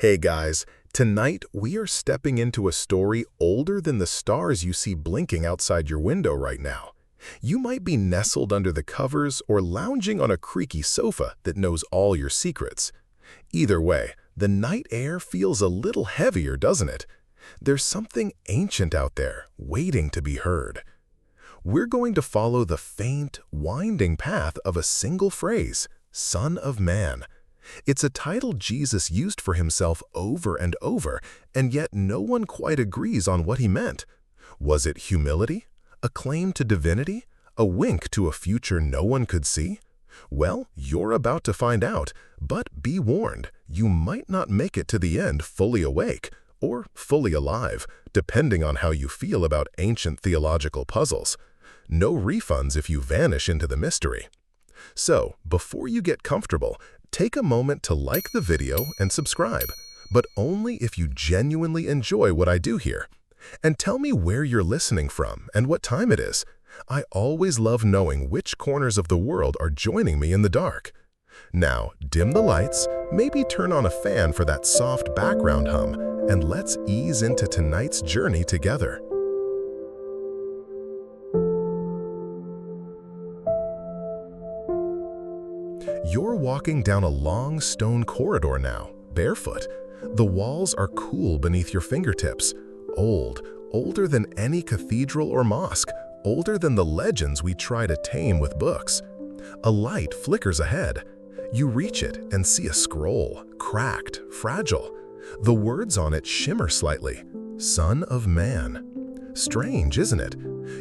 Hey guys, tonight we are stepping into a story older than the stars you see blinking outside your window right now. You might be nestled under the covers or lounging on a creaky sofa that knows all your secrets. Either way, the night air feels a little heavier, doesn't it? There's something ancient out there, waiting to be heard. We're going to follow the faint, winding path of a single phrase, Son of Man. It's a title Jesus used for himself over and over, and yet no one quite agrees on what he meant. Was it humility? A claim to divinity? A wink to a future no one could see? Well, you're about to find out, but be warned, you might not make it to the end fully awake, or fully alive, depending on how you feel about ancient theological puzzles. No refunds if you vanish into the mystery. So, before you get comfortable, take a moment to like the video and subscribe, but only if you genuinely enjoy what I do here. And tell me where you're listening from and what time it is. I always love knowing which corners of the world are joining me in the dark. Now, dim the lights, maybe turn on a fan for that soft background hum, and let's ease into tonight's journey together. You're walking down a long stone corridor now, barefoot. The walls are cool beneath your fingertips. Old, older than any cathedral or mosque, older than the legends we try to tame with books. A light flickers ahead. You reach it and see a scroll, cracked, fragile. The words on it shimmer slightly. Son of Man. Strange, isn't it?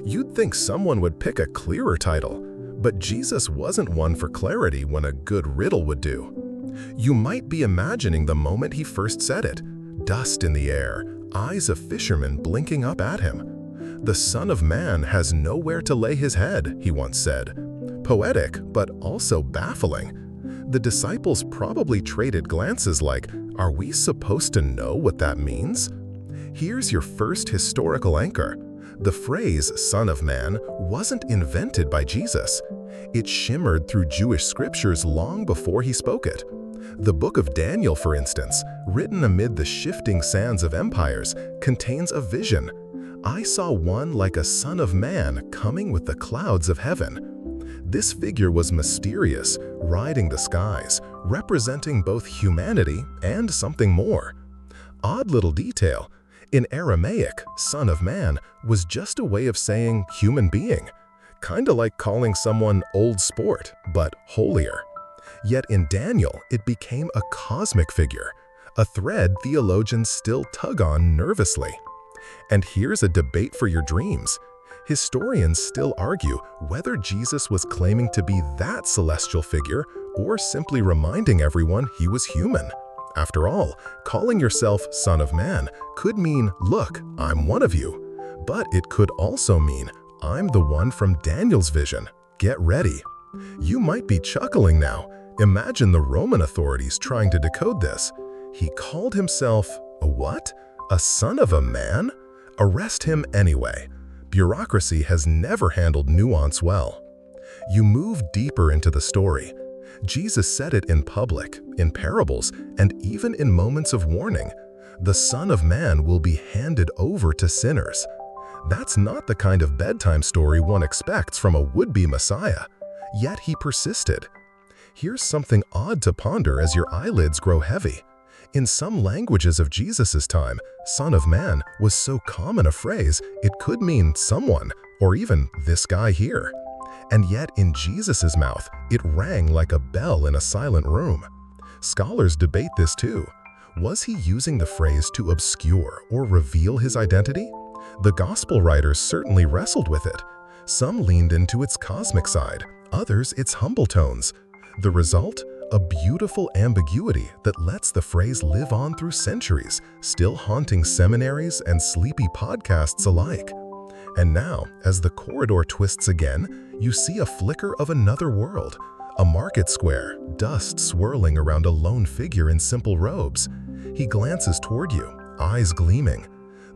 You'd think someone would pick a clearer title. But Jesus wasn't one for clarity when a good riddle would do. You might be imagining the moment he first said it. Dust in the air, eyes of fishermen blinking up at him. The Son of Man has nowhere to lay his head, he once said. Poetic, but also baffling. The disciples probably traded glances like, are we supposed to know what that means? Here's your first historical anchor. The phrase, Son of Man, wasn't invented by Jesus. It shimmered through Jewish scriptures long before he spoke it. The book of Daniel, for instance, written amid the shifting sands of empires, contains a vision. I saw one like a son of man coming with the clouds of heaven. This figure was mysterious, riding the skies, representing both humanity and something more. Odd little detail. In Aramaic, Son of Man was just a way of saying human being, kinda like calling someone old sport, but holier. Yet in Daniel, it became a cosmic figure, a thread theologians still tug on nervously. And here's a debate for your dreams. Historians still argue whether Jesus was claiming to be that celestial figure or simply reminding everyone he was human. After all, calling yourself Son of Man could mean, look, I'm one of you. But it could also mean, I'm the one from Daniel's vision. Get ready. You might be chuckling now. Imagine the Roman authorities trying to decode this. He called himself a what? A son of a man? Arrest him anyway. Bureaucracy has never handled nuance well. You move deeper into the story. Jesus said it in public, in parables, and even in moments of warning. The Son of Man will be handed over to sinners. That's not the kind of bedtime story one expects from a would-be Messiah. Yet he persisted. Here's something odd to ponder as your eyelids grow heavy. In some languages of Jesus' time, Son of Man was so common a phrase it could mean someone, or even this guy here. And yet in Jesus' mouth, it rang like a bell in a silent room. Scholars debate this too. Was he using the phrase to obscure or reveal his identity? The gospel writers certainly wrestled with it. Some leaned into its cosmic side, others its humble tones. The result? A beautiful ambiguity that lets the phrase live on through centuries, still haunting seminaries and sleepy podcasts alike. And now, as the corridor twists again, you see a flicker of another world. A market square, dust swirling around a lone figure in simple robes. He glances toward you, eyes gleaming.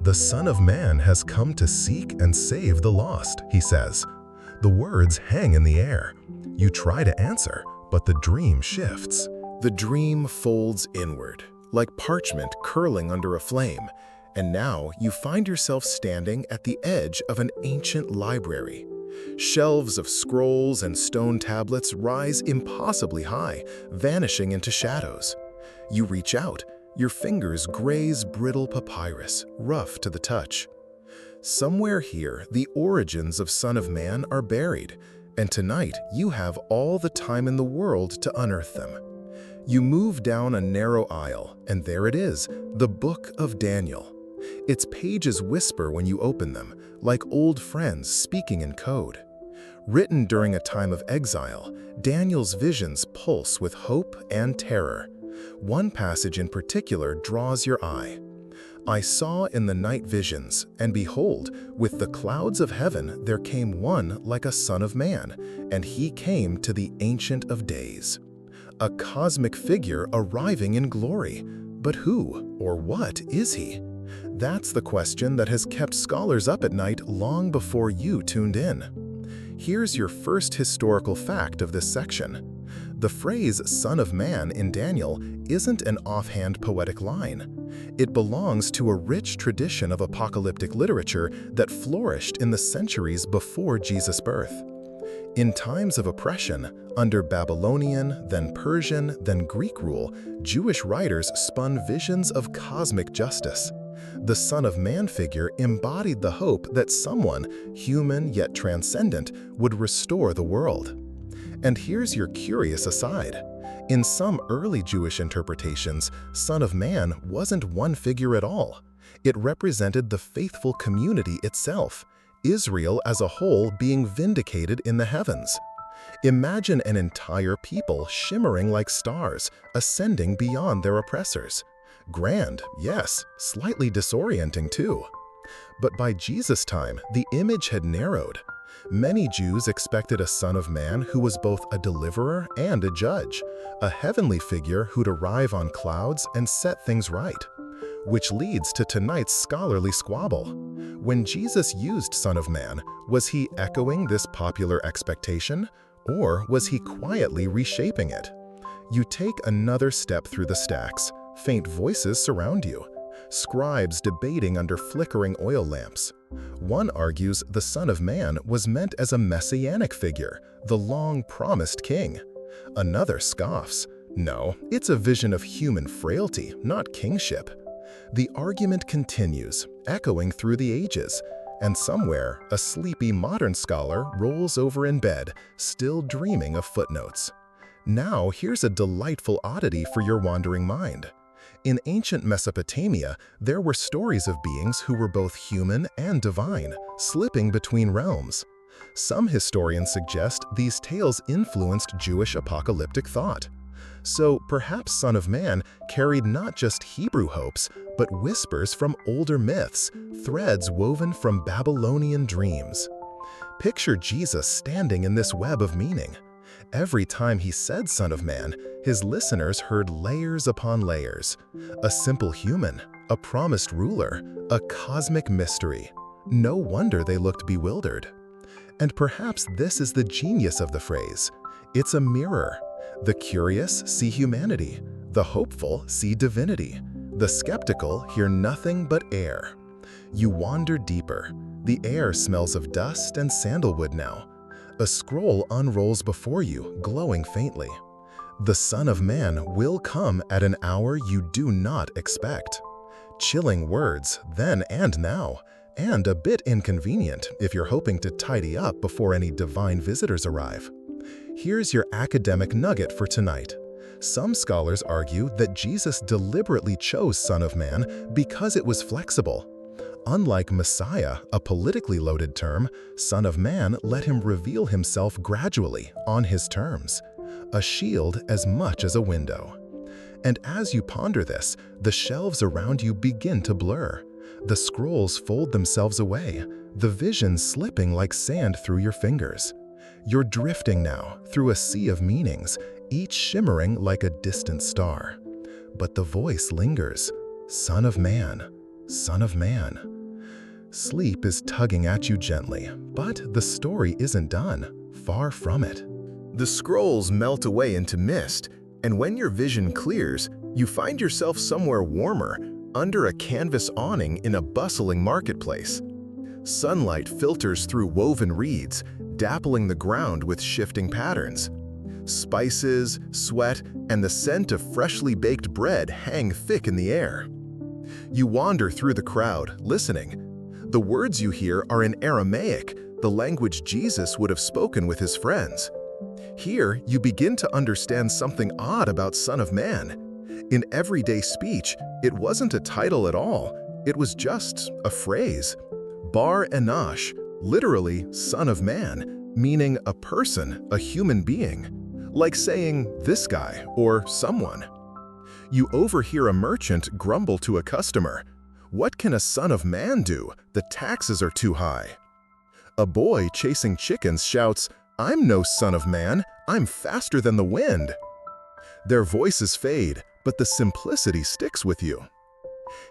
The Son of Man has come to seek and save the lost, he says. The words hang in the air. You try to answer, but the dream shifts. The dream folds inward, like parchment curling under a flame, and now you find yourself standing at the edge of an ancient library. Shelves of scrolls and stone tablets rise impossibly high, vanishing into shadows. You reach out, your fingers graze brittle papyrus, rough to the touch. Somewhere here, the origins of Son of Man are buried, and tonight you have all the time in the world to unearth them. You move down a narrow aisle, and there it is, the Book of Daniel. Its pages whisper when you open them, like old friends speaking in code. Written during a time of exile, Daniel's visions pulse with hope and terror. One passage in particular draws your eye. "I saw in the night visions, and behold, with the clouds of heaven there came one like a son of man, and he came to the Ancient of Days." A cosmic figure arriving in glory. But who or what is he? That's the question that has kept scholars up at night long before you tuned in. Here's your first historical fact of this section. The phrase "Son of Man" in Daniel isn't an offhand poetic line. It belongs to a rich tradition of apocalyptic literature that flourished in the centuries before Jesus' birth. In times of oppression, under Babylonian, then Persian, then Greek rule, Jewish writers spun visions of cosmic justice. The Son of Man figure embodied the hope that someone, human yet transcendent, would restore the world. And here's your curious aside. In some early Jewish interpretations, Son of Man wasn't one figure at all. It represented the faithful community itself, Israel as a whole being vindicated in the heavens. Imagine an entire people shimmering like stars, ascending beyond their oppressors. Grand, yes, slightly disorienting too. But by Jesus' time, the image had narrowed. Many Jews expected a Son of Man who was both a deliverer and a judge, a heavenly figure who'd arrive on clouds and set things right. Which leads to tonight's scholarly squabble. When Jesus used Son of Man, was he echoing this popular expectation, or was he quietly reshaping it? You take another step through the stacks. Faint voices surround you, scribes debating under flickering oil lamps. One argues the Son of Man was meant as a messianic figure, the long-promised king. Another scoffs. No, it's a vision of human frailty, not kingship. The argument continues, echoing through the ages, and somewhere, a sleepy modern scholar rolls over in bed, still dreaming of footnotes. Now here's a delightful oddity for your wandering mind. In ancient Mesopotamia, there were stories of beings who were both human and divine, slipping between realms. Some historians suggest these tales influenced Jewish apocalyptic thought. So perhaps Son of Man carried not just Hebrew hopes, but whispers from older myths, threads woven from Babylonian dreams. Picture Jesus standing in this web of meaning. Every time he said Son of Man, his listeners heard layers upon layers. A simple human, a promised ruler, a cosmic mystery. No wonder they looked bewildered. And perhaps this is the genius of the phrase. It's a mirror. The curious see humanity. The hopeful see divinity. The skeptical hear nothing but air. You wander deeper. The air smells of dust and sandalwood now. A scroll unrolls before you, glowing faintly. The Son of Man will come at an hour you do not expect. Chilling words, then and now, and a bit inconvenient if you're hoping to tidy up before any divine visitors arrive. Here's your academic nugget for tonight. Some scholars argue that Jesus deliberately chose Son of Man because it was flexible. Unlike Messiah, a politically loaded term, Son of Man let him reveal himself gradually, on his terms. A shield as much as a window. And as you ponder this, the shelves around you begin to blur. The scrolls fold themselves away, the vision slipping like sand through your fingers. You're drifting now through a sea of meanings, each shimmering like a distant star. But the voice lingers, Son of Man, Son of Man. Sleep is tugging at you gently, but the story isn't done, far from it. The scrolls melt away into mist, and when your vision clears, You find yourself somewhere warmer, under a canvas awning in a bustling marketplace. Sunlight filters through woven reeds, dappling the ground with shifting patterns. Spices, sweat, and the scent of freshly baked bread hang thick in the air. You wander through the crowd, listening. The words you hear are in Aramaic, the language Jesus would have spoken with his friends. Here, you begin to understand something odd about Son of Man. In everyday speech, it wasn't a title at all, it was just a phrase. Bar Enosh, literally Son of Man, meaning a person, a human being. Like saying, this guy, or someone. You overhear a merchant grumble to a customer, "What can a son of man do? The taxes are too high." A boy chasing chickens shouts, "I'm no son of man, I'm faster than the wind." Their voices fade, but the simplicity sticks with you.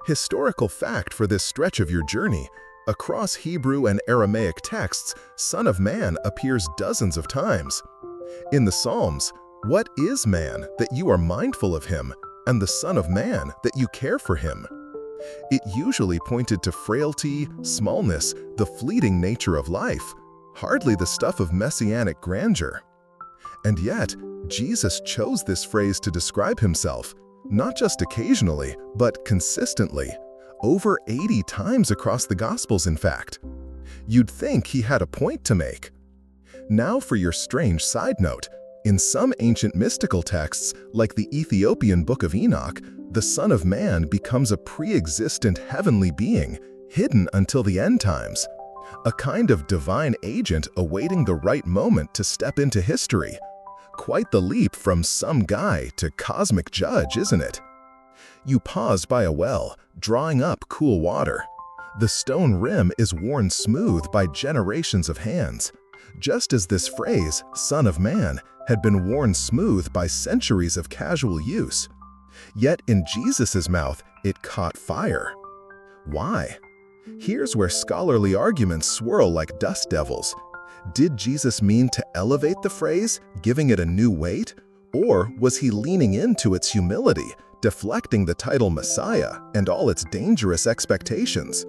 Historical fact for this stretch of your journey: across Hebrew and Aramaic texts, Son of Man appears dozens of times. In the Psalms, what is man that you are mindful of him, and the Son of Man that you care for him? It usually pointed to frailty, smallness, the fleeting nature of life, hardly the stuff of messianic grandeur. And yet, Jesus chose this phrase to describe himself, not just occasionally, but consistently, over 80 times across the Gospels, in fact. You'd think he had a point to make. Now for your strange side note. In some ancient mystical texts, like the Ethiopian Book of Enoch, the Son of Man becomes a pre-existent heavenly being, hidden until the end times. A kind of divine agent awaiting the right moment to step into history. Quite the leap from some guy to cosmic judge, isn't it? You pause by a well, drawing up cool water. The stone rim is worn smooth by generations of hands, just as this phrase, Son of Man, had been worn smooth by centuries of casual use. Yet in Jesus' mouth, it caught fire. Why? Here's where scholarly arguments swirl like dust devils. Did Jesus mean to elevate the phrase, giving it a new weight? Or was he leaning into its humility, deflecting the title Messiah and all its dangerous expectations?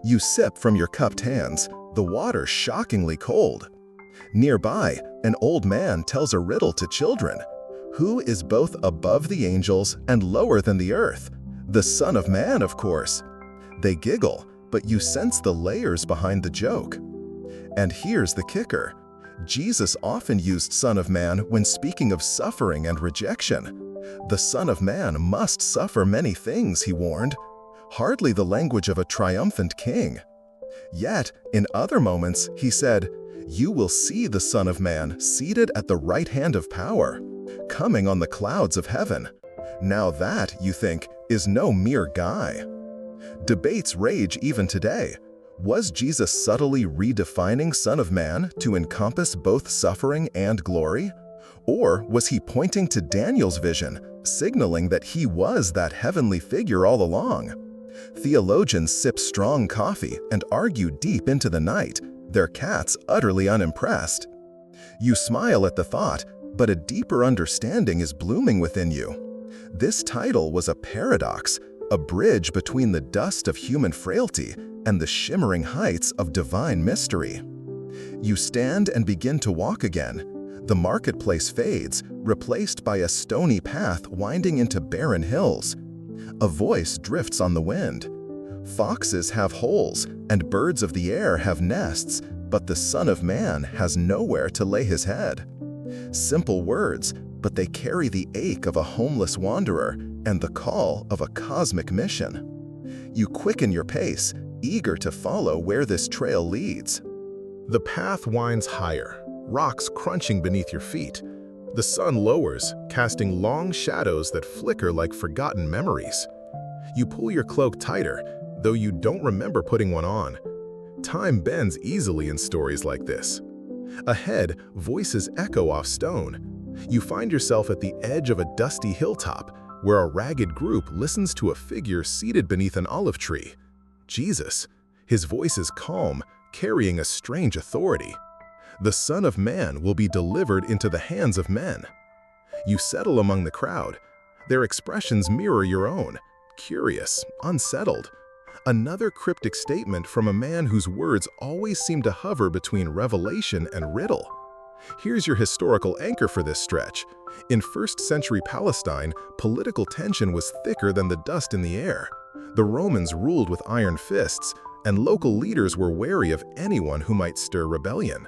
You sip from your cupped hands, the water shockingly cold. Nearby, an old man tells a riddle to children. Who is both above the angels and lower than the earth? The Son of Man, of course. They giggle, but you sense the layers behind the joke. And here's the kicker. Jesus often used Son of Man when speaking of suffering and rejection. The Son of Man must suffer many things, he warned. Hardly the language of a triumphant king. Yet, in other moments, he said, "You will see the Son of Man seated at the right hand of power, coming on the clouds of heaven." Now that, you think, is no mere guy. Debates rage even today. Was Jesus subtly redefining Son of Man to encompass both suffering and glory? Or was he pointing to Daniel's vision, signaling that he was that heavenly figure all along? Theologians sip strong coffee and argue deep into the night, their cats utterly unimpressed. You smile at the thought, but a deeper understanding is blooming within you. This title was a paradox, a bridge between the dust of human frailty and the shimmering heights of divine mystery. You stand and begin to walk again. The marketplace fades, replaced by a stony path winding into barren hills. A voice drifts on the wind. Foxes have holes, and birds of the air have nests, but the Son of Man has nowhere to lay his head. Simple words, but they carry the ache of a homeless wanderer and the call of a cosmic mission. You quicken your pace, eager to follow where this trail leads. The path winds higher, rocks crunching beneath your feet. The sun lowers, casting long shadows that flicker like forgotten memories. You pull your cloak tighter, though you don't remember putting one on. Time bends easily in stories like this. Ahead, voices echo off stone. You find yourself at the edge of a dusty hilltop, where a ragged group listens to a figure seated beneath an olive tree. Jesus. His voice is calm, carrying a strange authority. The Son of Man will be delivered into the hands of men. You settle among the crowd. Their expressions mirror your own, curious, unsettled. Another cryptic statement from a man whose words always seem to hover between revelation and riddle. Here's your historical anchor for this stretch. In 1st century Palestine, political tension was thicker than the dust in the air. The Romans ruled with iron fists, and local leaders were wary of anyone who might stir rebellion.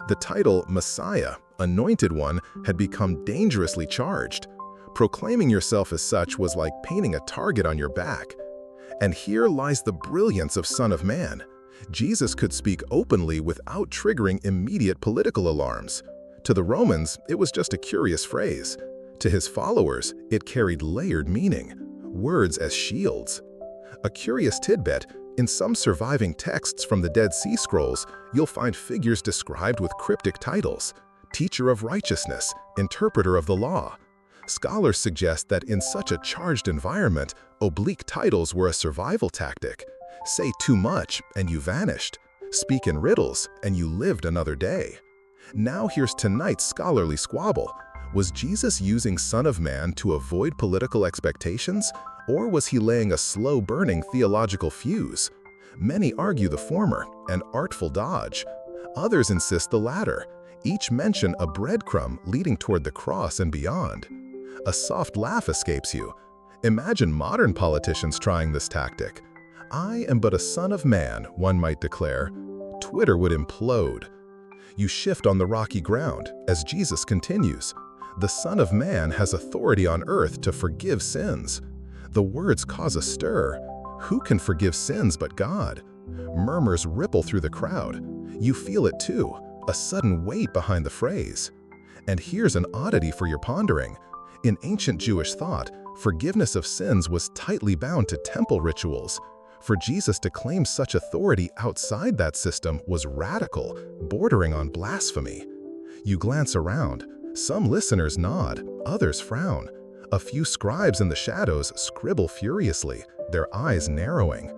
The title Messiah, Anointed One, had become dangerously charged. Proclaiming yourself as such was like painting a target on your back. And here lies the brilliance of Son of Man. Jesus could speak openly without triggering immediate political alarms. To the Romans, it was just a curious phrase. To his followers, it carried layered meaning, words as shields. A curious tidbit, in some surviving texts from the Dead Sea Scrolls, you'll find figures described with cryptic titles: Teacher of Righteousness, Interpreter of the Law. Scholars suggest that in such a charged environment, oblique titles were a survival tactic. Say too much and you vanished. Speak in riddles and you lived another day. Now here's tonight's scholarly squabble. Was Jesus using Son of Man to avoid political expectations, or was he laying a slow-burning theological fuse? Many argue the former, an artful dodge. Others insist the latter. Each mention a breadcrumb leading toward the cross and beyond. A soft laugh escapes you. Imagine modern politicians trying this tactic. "I am but a son of man," one might declare. Twitter would implode. You shift on the rocky ground as Jesus continues. The Son of Man has authority on earth to forgive sins. The words cause a stir. Who can forgive sins but God? Murmurs ripple through the crowd. You feel it too, a sudden weight behind the phrase. And here's an oddity for your pondering. In ancient Jewish thought, forgiveness of sins was tightly bound to temple rituals. For Jesus to claim such authority outside that system was radical, bordering on blasphemy. You glance around. Some listeners nod, others frown. A few scribes in the shadows scribble furiously, their eyes narrowing.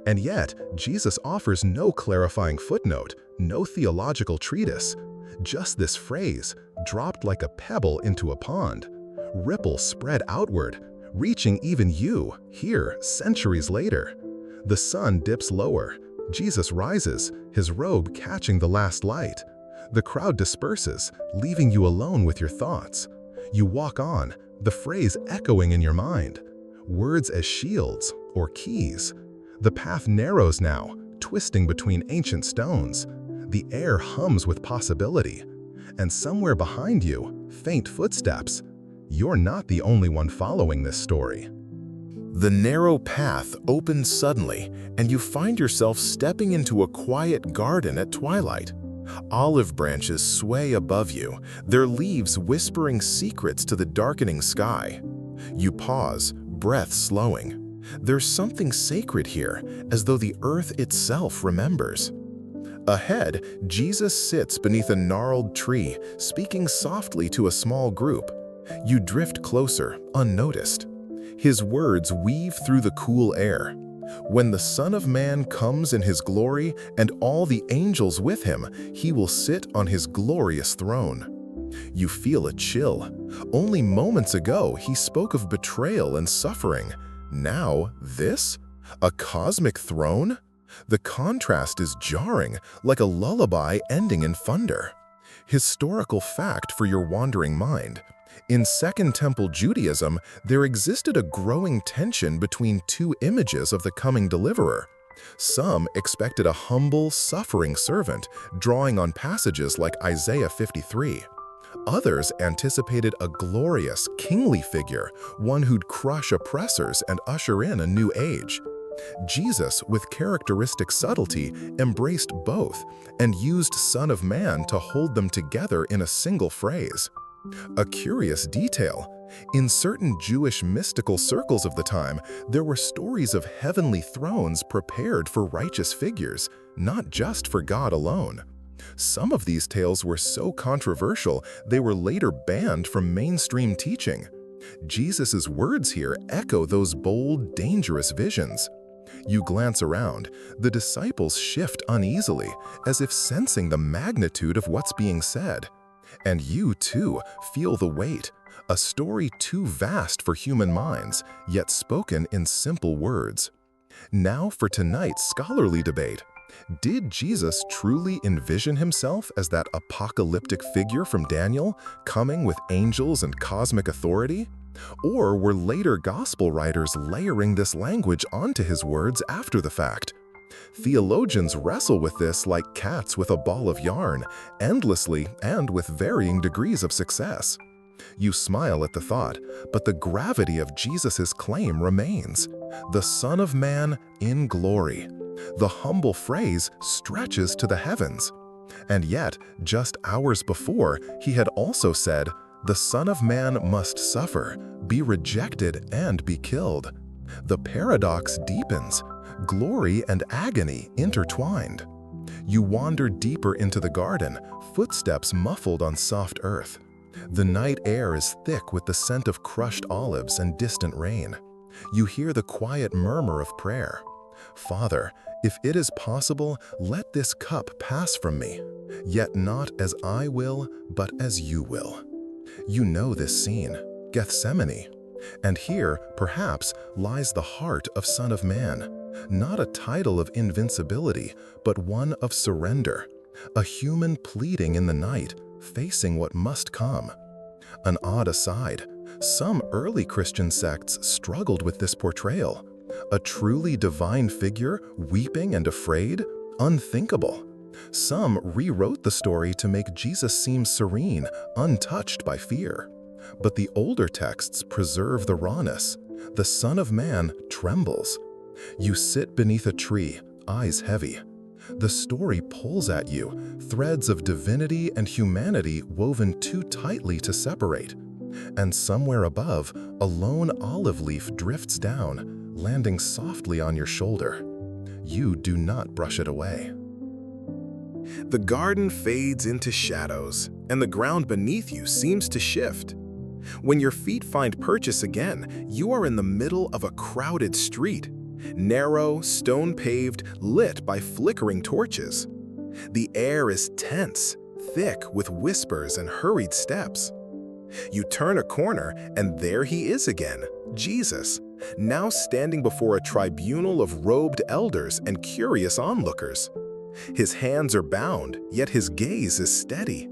And yet, Jesus offers no clarifying footnote, no theological treatise. Just this phrase, dropped like a pebble into a pond. Ripples spread outward, reaching even you, here, centuries later. The sun dips lower. Jesus rises, his robe catching the last light. The crowd disperses, leaving you alone with your thoughts. You walk on, the phrase echoing in your mind. Words as shields or keys. The path narrows now, twisting between ancient stones. The air hums with possibility. And somewhere behind you, faint footsteps. You're not the only one following this story. The narrow path opens suddenly, and you find yourself stepping into a quiet garden at twilight. Olive branches sway above you, their leaves whispering secrets to the darkening sky. You pause, breath slowing. There's something sacred here, as though the earth itself remembers. Ahead, Jesus sits beneath a gnarled tree, speaking softly to a small group. You drift closer, unnoticed. His words weave through the cool air. When the Son of Man comes in his glory and all the angels with him, he will sit on his glorious throne. You feel a chill. Only moments ago, he spoke of betrayal and suffering. Now, this? A cosmic throne? The contrast is jarring, like a lullaby ending in thunder. Historical fact for your wandering mind. In Second Temple Judaism, there existed a growing tension between two images of the coming deliverer. Some expected a humble, suffering servant, drawing on passages like Isaiah 53. Others anticipated a glorious, kingly figure, one who'd crush oppressors and usher in a new age. Jesus, with characteristic subtlety, embraced both and used Son of Man to hold them together in a single phrase. A curious detail. In certain Jewish mystical circles of the time, there were stories of heavenly thrones prepared for righteous figures, not just for God alone. Some of these tales were so controversial they were later banned from mainstream teaching. Jesus' words here echo those bold, dangerous visions. You glance around. The disciples shift uneasily, as if sensing the magnitude of what's being said. And you, too, feel the weight, a story too vast for human minds, yet spoken in simple words. Now for tonight's scholarly debate. Did Jesus truly envision himself as that apocalyptic figure from Daniel, coming with angels and cosmic authority? Or were later gospel writers layering this language onto his words after the fact? Theologians wrestle with this like cats with a ball of yarn, endlessly and with varying degrees of success. You smile at the thought, but the gravity of Jesus' claim remains. The Son of Man in glory. The humble phrase stretches to the heavens. And yet, just hours before, he had also said, "The Son of Man must suffer, be rejected, and be killed." The paradox deepens. Glory and agony intertwined. You wander deeper into the garden, footsteps muffled on soft earth. The night air is thick with the scent of crushed olives and distant rain. You hear the quiet murmur of prayer. "Father, if it is possible, let this cup pass from me, yet not as I will, but as you will." You know this scene, Gethsemane. And here, perhaps, lies the heart of Son of Man. Not a title of invincibility, but one of surrender. A human pleading in the night, facing what must come. An odd aside, some early Christian sects struggled with this portrayal. A truly divine figure, weeping and afraid? Unthinkable. Some rewrote the story to make Jesus seem serene, untouched by fear. But the older texts preserve the rawness. The Son of Man trembles. You sit beneath a tree, eyes heavy. The story pulls at you, threads of divinity and humanity woven too tightly to separate. And somewhere above, a lone olive leaf drifts down, landing softly on your shoulder. You do not brush it away. The garden fades into shadows, and the ground beneath you seems to shift. When your feet find purchase again, you are in the middle of a crowded street. Narrow, stone-paved, lit by flickering torches. The air is tense, thick with whispers and hurried steps. You turn a corner, and there he is again, Jesus, now standing before a tribunal of robed elders and curious onlookers. His hands are bound, yet his gaze is steady.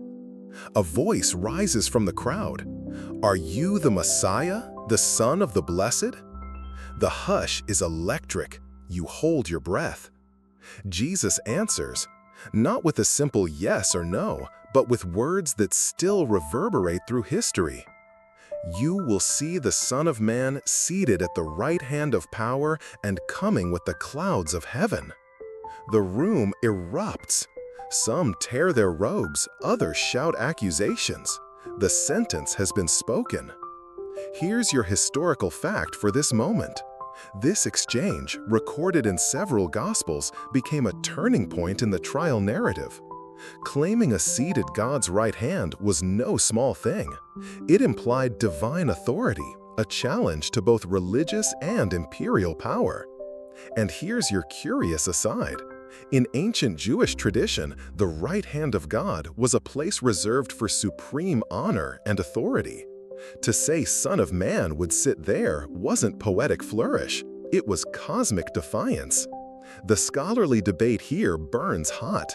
A voice rises from the crowd. "Are you the Messiah, the Son of the Blessed?" The hush is electric. You hold your breath. Jesus answers, not with a simple yes or no, but with words that still reverberate through history. "You will see the Son of Man seated at the right hand of power and coming with the clouds of heaven." The room erupts. Some tear their robes, others shout accusations. The sentence has been spoken. Here's your historical fact for this moment. This exchange, recorded in several Gospels, became a turning point in the trial narrative. Claiming a seat at God's right hand was no small thing. It implied divine authority, a challenge to both religious and imperial power. And here's your curious aside. In ancient Jewish tradition, the right hand of God was a place reserved for supreme honor and authority. To say Son of Man would sit there wasn't poetic flourish, it was cosmic defiance. The scholarly debate here burns hot.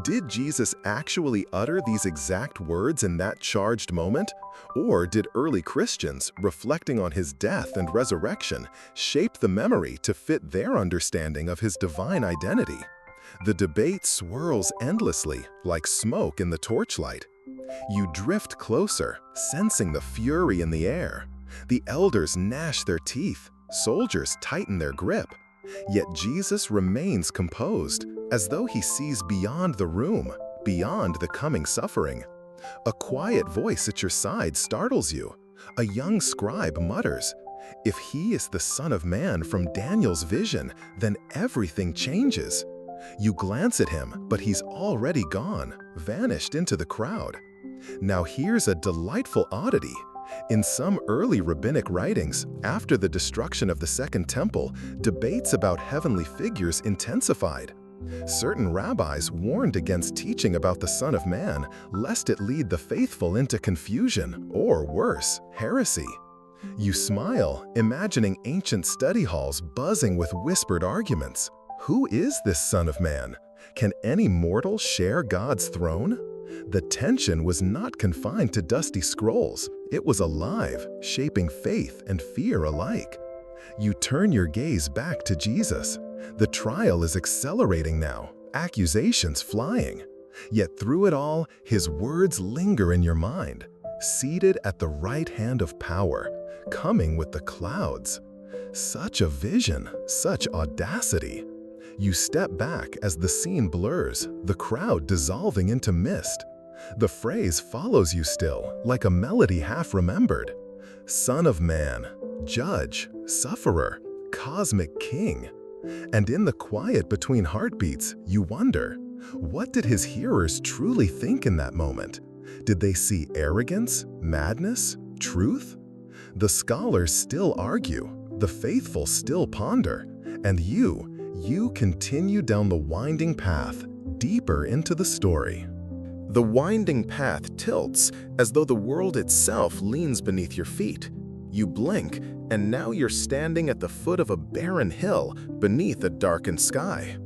Did Jesus actually utter these exact words in that charged moment? Or did early Christians, reflecting on his death and resurrection, shape the memory to fit their understanding of his divine identity? The debate swirls endlessly, like smoke in the torchlight. You drift closer, sensing the fury in the air. The elders gnash their teeth, soldiers tighten their grip. Yet Jesus remains composed, as though he sees beyond the room, beyond the coming suffering. A quiet voice at your side startles you. A young scribe mutters, "If he is the Son of Man from Daniel's vision, then everything changes." You glance at him, but he's already gone, vanished into the crowd. Now here's a delightful oddity. In some early rabbinic writings, after the destruction of the Second Temple, debates about heavenly figures intensified. Certain rabbis warned against teaching about the Son of Man, lest it lead the faithful into confusion, or worse, heresy. You smile, imagining ancient study halls buzzing with whispered arguments. Who is this Son of Man? Can any mortal share God's throne? The tension was not confined to dusty scrolls. It was alive, shaping faith and fear alike. You turn your gaze back to Jesus. The trial is accelerating now, accusations flying. Yet through it all, his words linger in your mind, seated at the right hand of power, coming with the clouds. Such a vision, such audacity. You step back as the scene blurs, the crowd dissolving into mist. The phrase follows you still, like a melody half remembered. Son of Man, Judge, Sufferer, Cosmic King. And in the quiet between heartbeats, you wonder, what did his hearers truly think in that moment? Did they see arrogance, madness, truth? The scholars still argue, the faithful still ponder, and you continue down the winding path, deeper into the story. The winding path tilts as though the world itself leans beneath your feet. You blink, and now you're standing at the foot of a barren hill beneath a darkened sky.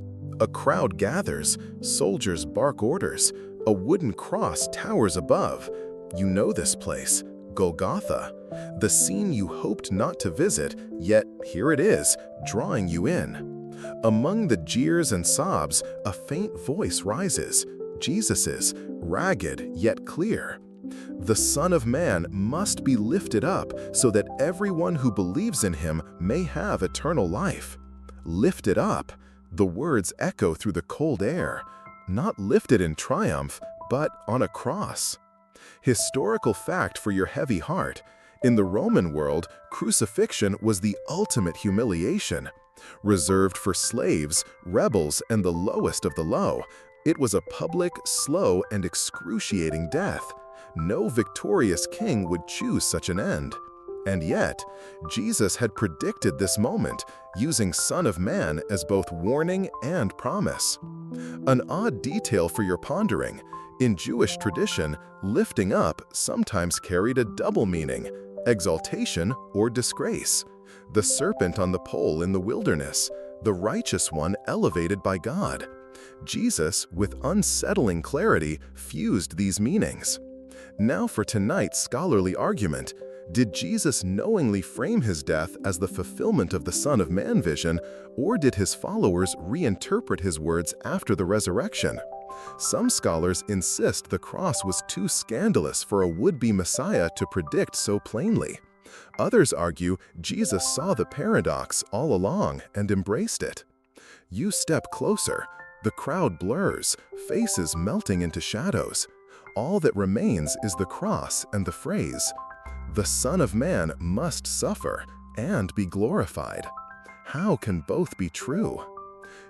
A crowd gathers, soldiers bark orders, a wooden cross towers above. You know this place, Golgotha, the scene you hoped not to visit, yet here it is, drawing you in. Among the jeers and sobs, a faint voice rises, Jesus's, ragged yet clear. The Son of Man must be lifted up so that everyone who believes in him may have eternal life. Lifted up, the words echo through the cold air, not lifted in triumph, but on a cross. Historical fact for your heavy heart. In the Roman world, crucifixion was the ultimate humiliation. Reserved for slaves, rebels, and the lowest of the low, it was a public, slow, and excruciating death. No victorious king would choose such an end. And yet, Jesus had predicted this moment, using Son of Man as both warning and promise. An odd detail for your pondering. In Jewish tradition, lifting up sometimes carried a double meaning, exaltation or disgrace. The serpent on the pole in the wilderness, the righteous one elevated by God. Jesus, with unsettling clarity, fused these meanings. Now for tonight's scholarly argument. Did Jesus knowingly frame his death as the fulfillment of the Son of Man vision, or did his followers reinterpret his words after the resurrection? Some scholars insist the cross was too scandalous for a would-be Messiah to predict so plainly. Others argue Jesus saw the paradox all along and embraced it. You step closer. The crowd blurs, faces melting into shadows. All that remains is the cross and the phrase, "The Son of Man must suffer and be glorified." How can both be true?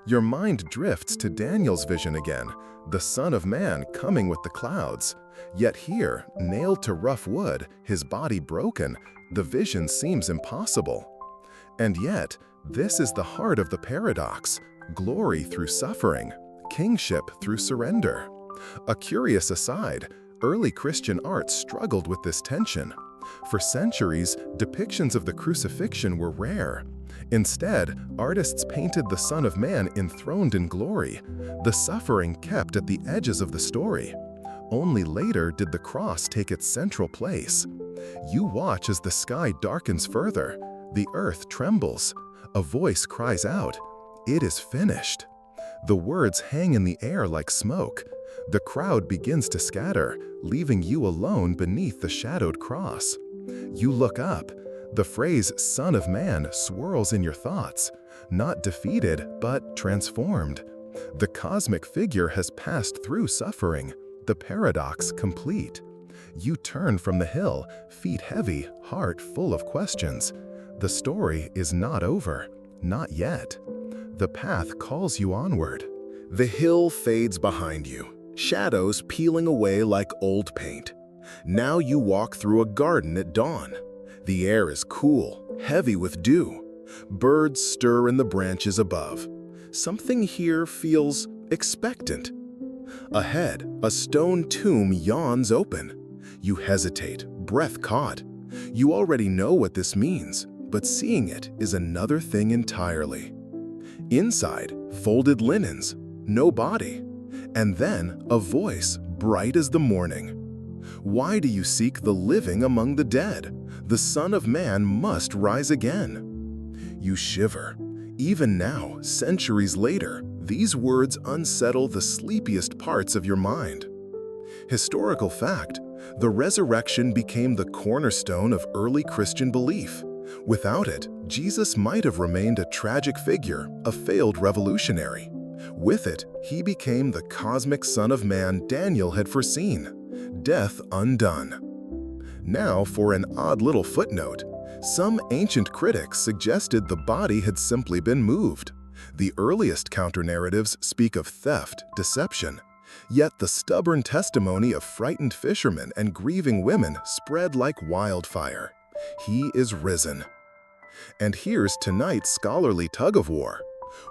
Your mind drifts to Daniel's vision again, the Son of Man coming with the clouds. Yet here, nailed to rough wood, his body broken, the vision seems impossible. And yet, this is the heart of the paradox: glory through suffering, kingship through surrender. A curious aside, early Christian art struggled with this tension. For centuries, depictions of the crucifixion were rare. Instead, artists painted the Son of Man enthroned in glory, the suffering kept at the edges of the story. Only later did the cross take its central place. You watch as the sky darkens further, the earth trembles, a voice cries out, "It is finished." The words hang in the air like smoke. The crowd begins to scatter, leaving you alone beneath the shadowed cross. You look up. The phrase "Son of Man" swirls in your thoughts, not defeated, but transformed. The cosmic figure has passed through suffering, the paradox complete. You turn from the hill, feet heavy, heart full of questions. The story is not over, not yet. The path calls you onward. The hill fades behind you, shadows peeling away like old paint. Now you walk through a garden at dawn. The air is cool, heavy with dew. Birds stir in the branches above. something here feels expectant. Ahead, a stone tomb yawns open. You hesitate, breath caught. You already know what this means, but seeing it is another thing entirely. Inside, folded linens, no body, and then a voice bright as the morning. Why do you seek the living among the dead? The Son of Man must rise again. You shiver. Even now, centuries later, these words unsettle the sleepiest parts of your mind. Historical fact, the resurrection became the cornerstone of early Christian belief. Without it, Jesus might have remained a tragic figure, a failed revolutionary. With it, he became the cosmic Son of Man Daniel had foreseen. Death undone. Now for an odd little footnote. Some ancient critics suggested the body had simply been moved. The earliest counter-narratives speak of theft, deception. Yet the stubborn testimony of frightened fishermen and grieving women spread like wildfire. He is risen. And here's tonight's scholarly tug-of-war.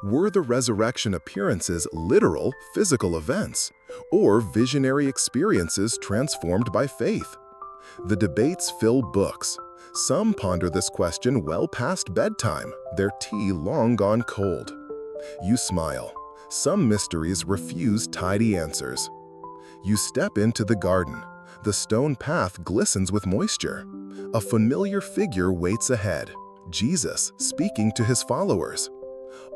Were the resurrection appearances literal, physical events, or visionary experiences transformed by faith? The debates fill books. Some ponder this question well past bedtime, their tea long gone cold. You smile. Some mysteries refuse tidy answers. You step into the garden. The stone path glistens with moisture. A familiar figure waits ahead, Jesus speaking to his followers.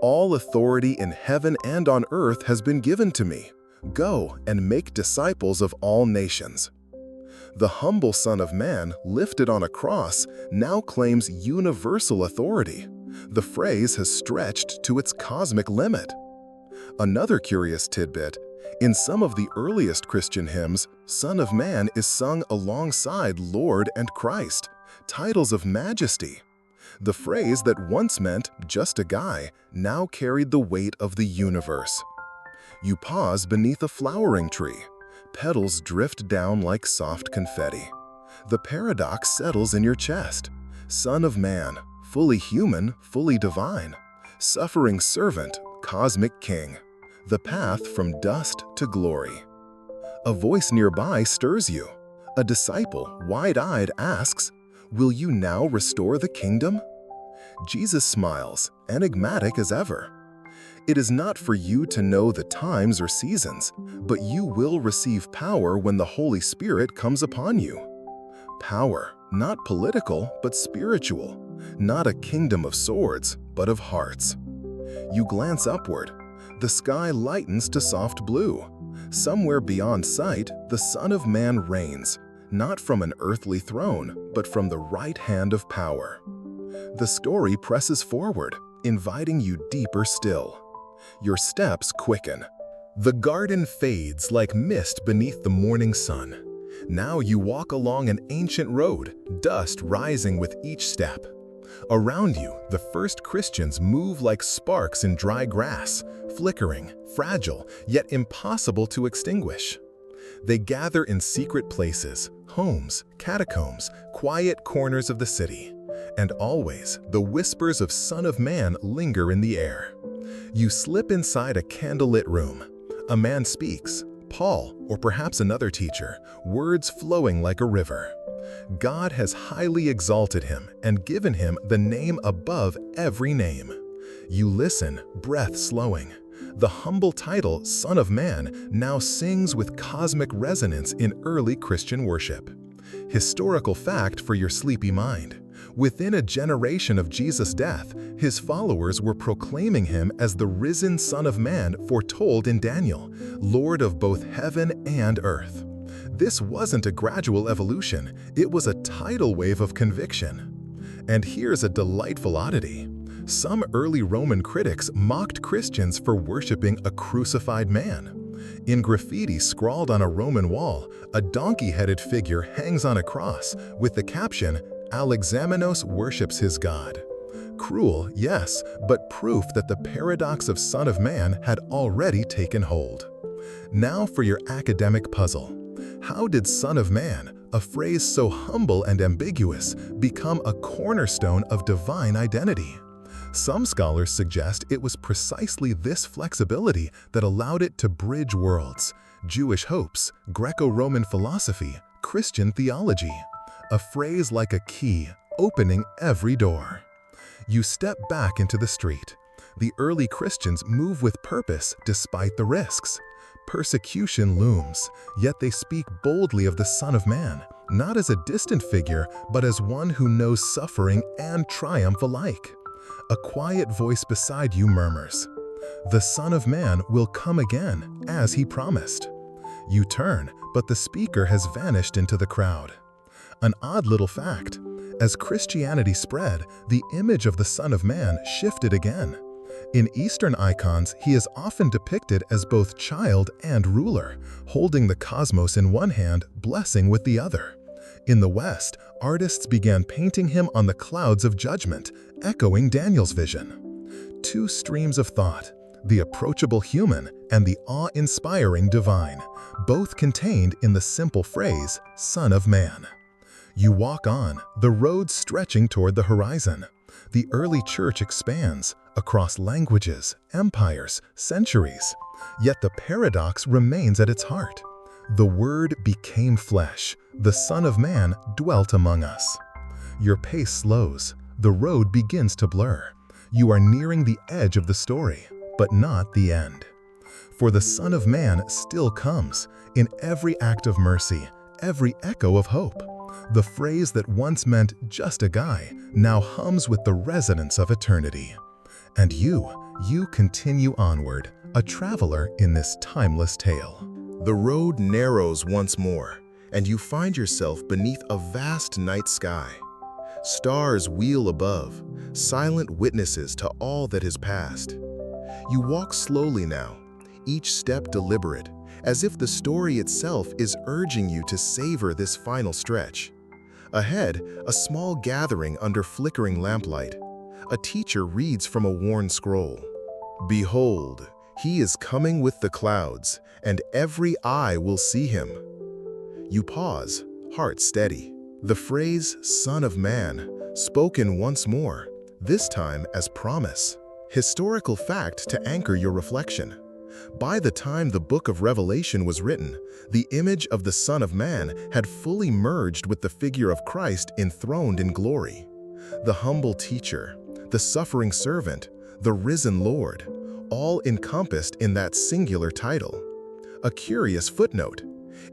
All authority in heaven and on earth has been given to me. Go and make disciples of all nations. The humble Son of Man, lifted on a cross, now claims universal authority. The phrase has stretched to its cosmic limit. Another curious tidbit, in some of the earliest Christian hymns, Son of Man is sung alongside Lord and Christ, titles of majesty. The phrase that once meant just a guy now carried the weight of the universe. You pause beneath a flowering tree. Petals drift down like soft confetti. The paradox settles in your chest. Son of Man, fully human, fully divine. Suffering servant, cosmic king. The path from dust to glory. A voice nearby stirs you. A disciple, wide-eyed, asks, "Will you now restore the kingdom?" Jesus smiles, enigmatic as ever. It is not for you to know the times or seasons, but you will receive power when the Holy Spirit comes upon you. Power, not political, but spiritual. Not a kingdom of swords, but of hearts. You glance upward. The sky lightens to soft blue. Somewhere beyond sight, the Son of Man reigns, not from an earthly throne, but from the right hand of power. The story presses forward, inviting you deeper still. Your steps quicken. The garden fades like mist beneath the morning sun. Now you walk along an ancient road, dust rising with each step. Around you, the first Christians move like sparks in dry grass, flickering, fragile, yet impossible to extinguish. They gather in secret places, homes, catacombs, quiet corners of the city. And always, the whispers of Son of Man linger in the air. You slip inside a candlelit room. A man speaks, Paul, or perhaps another teacher, words flowing like a river. God has highly exalted him and given him the name above every name. You listen, breath slowing. The humble title, Son of Man, now sings with cosmic resonance in early Christian worship. Historical fact for your sleepy mind. Within a generation of Jesus' death, his followers were proclaiming him as the risen Son of Man foretold in Daniel, Lord of both heaven and earth. This wasn't a gradual evolution, it was a tidal wave of conviction. And here's a delightful oddity. Some early Roman critics mocked Christians for worshiping a crucified man. In graffiti scrawled on a Roman wall, a donkey-headed figure hangs on a cross with the caption, Alexamenos worships his God. Cruel, yes, but proof that the paradox of Son of Man had already taken hold. Now for your academic puzzle. How did Son of Man, a phrase so humble and ambiguous, become a cornerstone of divine identity? Some scholars suggest it was precisely this flexibility that allowed it to bridge worlds: Jewish hopes, Greco-Roman philosophy, Christian theology. A phrase like a key, opening every door. You step back into the street. The early Christians move with purpose despite the risks. Persecution looms, yet they speak boldly of the Son of Man, not as a distant figure, but as one who knows suffering and triumph alike. A quiet voice beside you murmurs, "The Son of Man will come again, as he promised." You turn, but the speaker has vanished into the crowd. An odd little fact: as Christianity spread, the image of the Son of Man shifted again. In Eastern icons, he is often depicted as both child and ruler, holding the cosmos in one hand, blessing with the other. In the West, artists began painting him on the clouds of judgment, echoing Daniel's vision. Two streams of thought, the approachable human and the awe-inspiring divine, both contained in the simple phrase, Son of Man. You walk on, the road stretching toward the horizon. The early church expands across languages, empires, centuries. Yet the paradox remains at its heart. The Word became flesh. The Son of Man dwelt among us. Your pace slows. The road begins to blur. You are nearing the edge of the story, but not the end. For the Son of Man still comes, in every act of mercy, every echo of hope. The phrase that once meant just a guy now hums with the resonance of eternity. And you continue onward, a traveler in this timeless tale. The road narrows once more, and you find yourself beneath a vast night sky. Stars wheel above, silent witnesses to all that is past. You walk slowly now, each step deliberate, as if the story itself is urging you to savor this final stretch. Ahead, a small gathering under flickering lamplight. A teacher reads from a worn scroll. "Behold, he is coming with the clouds, and every eye will see him." You pause, heart steady. The phrase, "Son of Man," spoken once more, this time as promise. Historical fact to anchor your reflection. By the time the book of Revelation was written, the image of the Son of Man had fully merged with the figure of Christ enthroned in glory. The humble teacher, the suffering servant, the risen Lord, all encompassed in that singular title. A curious footnote: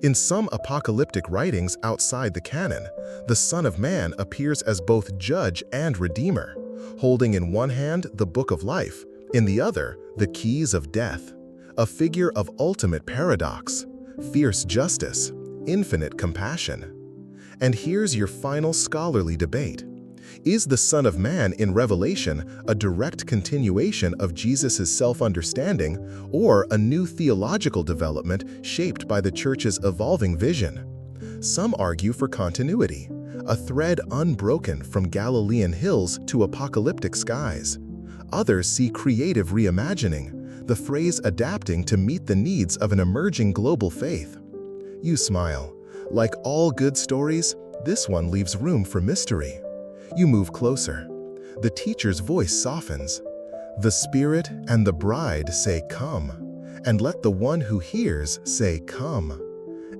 in some apocalyptic writings outside the canon, the Son of Man appears as both judge and redeemer, holding in one hand the book of life, in the other the keys of death. A figure of ultimate paradox, fierce justice, infinite compassion. And here's your final scholarly debate. Is the Son of Man in Revelation a direct continuation of Jesus' self-understanding, or a new theological development shaped by the Church's evolving vision? Some argue for continuity, a thread unbroken from Galilean hills to apocalyptic skies. Others see creative reimagining, the phrase adapting to meet the needs of an emerging global faith. You smile. Like all good stories, this one leaves room for mystery. You move closer. The teacher's voice softens. "The Spirit and the bride say, 'Come,' and let the one who hears say, 'Come.'"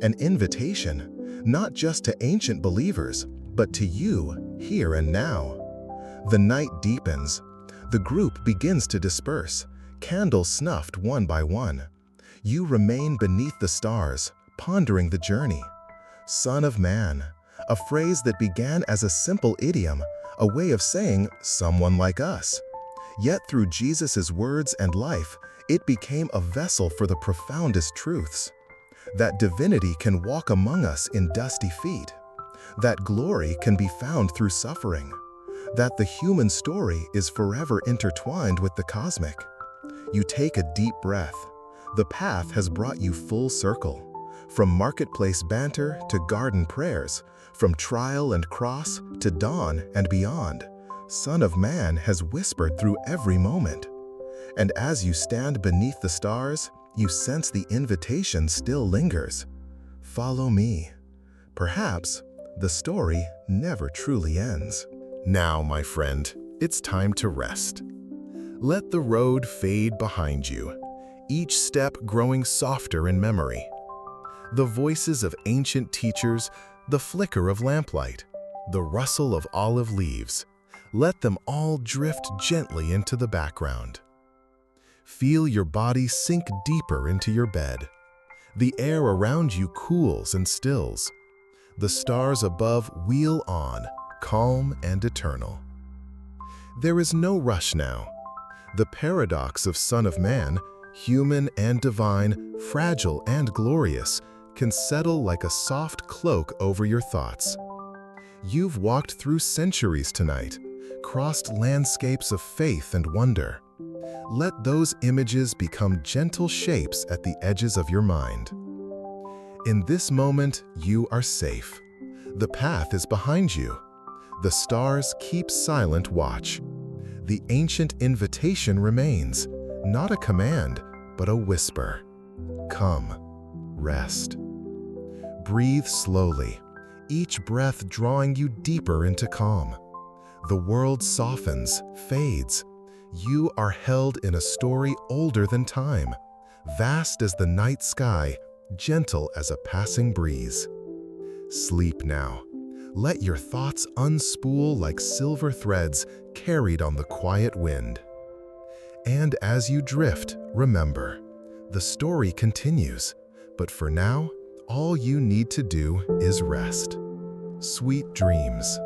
An invitation, not just to ancient believers, but to you, here and now. The night deepens. The group begins to disperse, candles snuffed one by one. You remain beneath the stars, pondering the journey. Son of Man, a phrase that began as a simple idiom, a way of saying someone like us. Yet through Jesus' words and life, it became a vessel for the profoundest truths. That divinity can walk among us in dusty feet. That glory can be found through suffering. That the human story is forever intertwined with the cosmic. You take a deep breath. The path has brought you full circle. From marketplace banter to garden prayers, from trial and cross to dawn and beyond, Son of Man has whispered through every moment. And as you stand beneath the stars, you sense the invitation still lingers. Follow me. Perhaps the story never truly ends. Now, my friend, it's time to rest. Let the road fade behind you, each step growing softer in memory. The voices of ancient teachers, the flicker of lamplight, the rustle of olive leaves, let them all drift gently into the background. Feel your body sink deeper into your bed. The air around you cools and stills. The stars above wheel on, calm and eternal. There is no rush now. The paradox of Son of Man, human and divine, fragile and glorious, can settle like a soft cloak over your thoughts. You've walked through centuries tonight, crossed landscapes of faith and wonder. Let those images become gentle shapes at the edges of your mind. In this moment, you are safe. The path is behind you. The stars keep silent watch. The ancient invitation remains, not a command, but a whisper. Come, rest. Breathe slowly, each breath drawing you deeper into calm. The world softens, fades. You are held in a story older than time, vast as the night sky, gentle as a passing breeze. Sleep now. Let your thoughts unspool like silver threads carried on the quiet wind. And as you drift, remember, the story continues, but for now, all you need to do is rest. Sweet dreams.